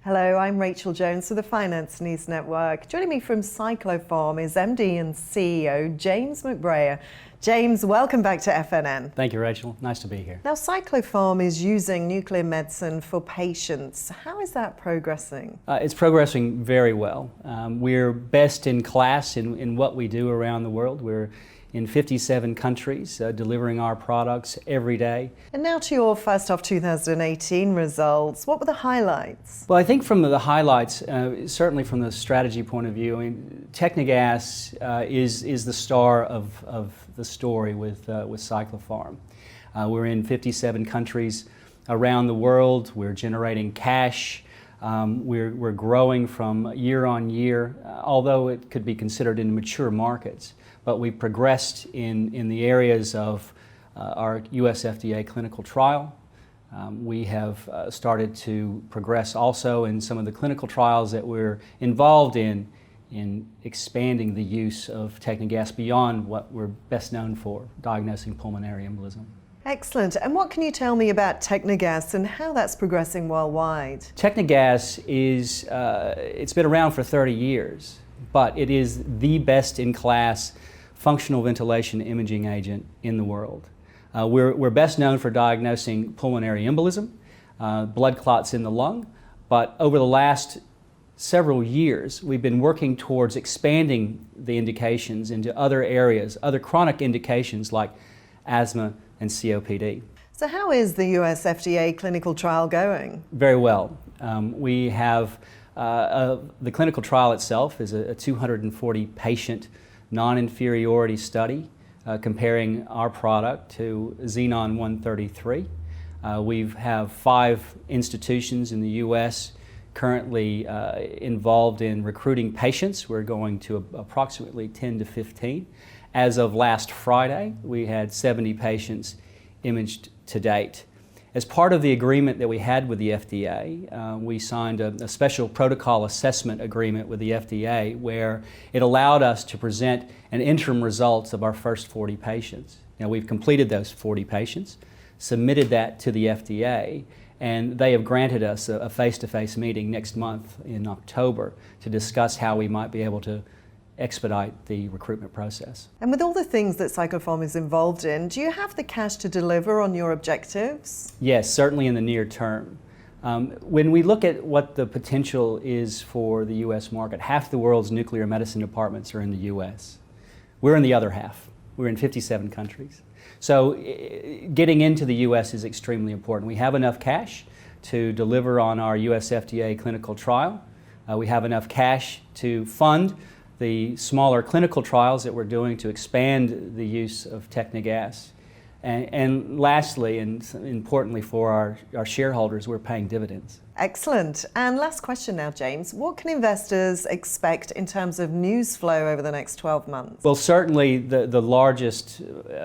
Hello, I'm Rachel Jones for the Finance News Network. Joining me from Cyclopharm is MD and CEO James McBrayer. James, welcome back to FNN. Thank you, Rachel. Nice to be here. Now, Cyclopharm is using nuclear medicine for patients. How is that progressing? It's progressing very well. We're best in class in what we do around the world. We're in 57 countries, delivering our products every day. And now to your first half 2018 results. What were the highlights? Well, I think from the highlights, certainly from the strategy point of view, Techni Gas is the star of the story with Cyclopharm. We're in 57 countries around the world. We're generating cash. We're growing from year on year, although it could be considered in mature markets. But we progressed in the areas of our US FDA clinical trial. We have started to progress also in some of the clinical trials that we're involved in expanding the use of Techni Gas beyond what we're best known for, diagnosing pulmonary embolism. Excellent. And what can you tell me about Techni Gas and how that's progressing worldwide? Techni Gas is, it's been around for 30 years, but it is the best-in-class functional ventilation imaging agent in the world. We're best known for diagnosing pulmonary embolism, blood clots in the lung, but over the last several years, we've been working towards expanding the indications into other areas, other chronic indications like asthma and COPD. So how is the US FDA clinical trial going? Very well. We have the clinical trial itself is a 240 patient non-inferiority study comparing our product to Xenon 133. We have 5 institutions in the US currently involved in recruiting patients. We're going to approximately 10 to 15. As of last Friday, we had 70 patients imaged to date. As part of the agreement that we had with the FDA, we signed a special protocol assessment agreement with the FDA where it allowed us to present an interim results of our first 40 patients. Now, we've completed those 40 patients, submitted that to the FDA, and they have granted us a face-to-face meeting next month in October to discuss how we might be able to expedite the recruitment process. And with all the things that Cyclopharm is involved in, do you have the cash to deliver on your objectives? Yes, certainly in the near term. When we look at what the potential is for the US market, half the world's nuclear medicine departments are in the US. We're in the other half. We're in 57 countries. So getting into the US is extremely important. We have enough cash to deliver on our US FDA clinical trial. We have enough cash to fund the smaller clinical trials that we're doing to expand the use of Techni Gas. And lastly, and importantly for our shareholders, we're paying dividends. Excellent. And last question now, James. What can investors expect in terms of news flow over the next 12 months? Well, certainly the largest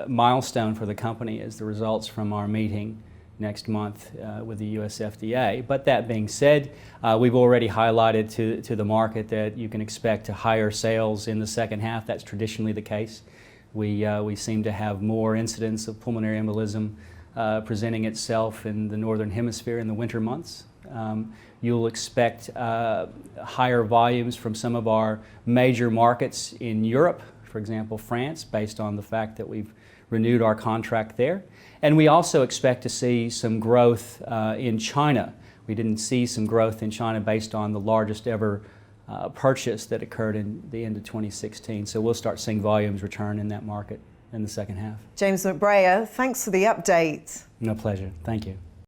milestone for the company is the results from our meeting next month with the US FDA. But that being said, we've already highlighted to the market that you can expect higher sales in the second half. That's traditionally the case. We seem to have more incidents of pulmonary embolism presenting itself in the Northern Hemisphere in the winter months. You'll expect higher volumes from some of our major markets in Europe, for example, France, based on the fact that we've renewed our contract there. And we also expect to see some growth in China. We didn't see some growth in China based on the largest ever purchase that occurred in the end of 2016. So we'll start seeing volumes return in that market in the second half. James McBrayer, thanks for the update. No, pleasure. Thank you.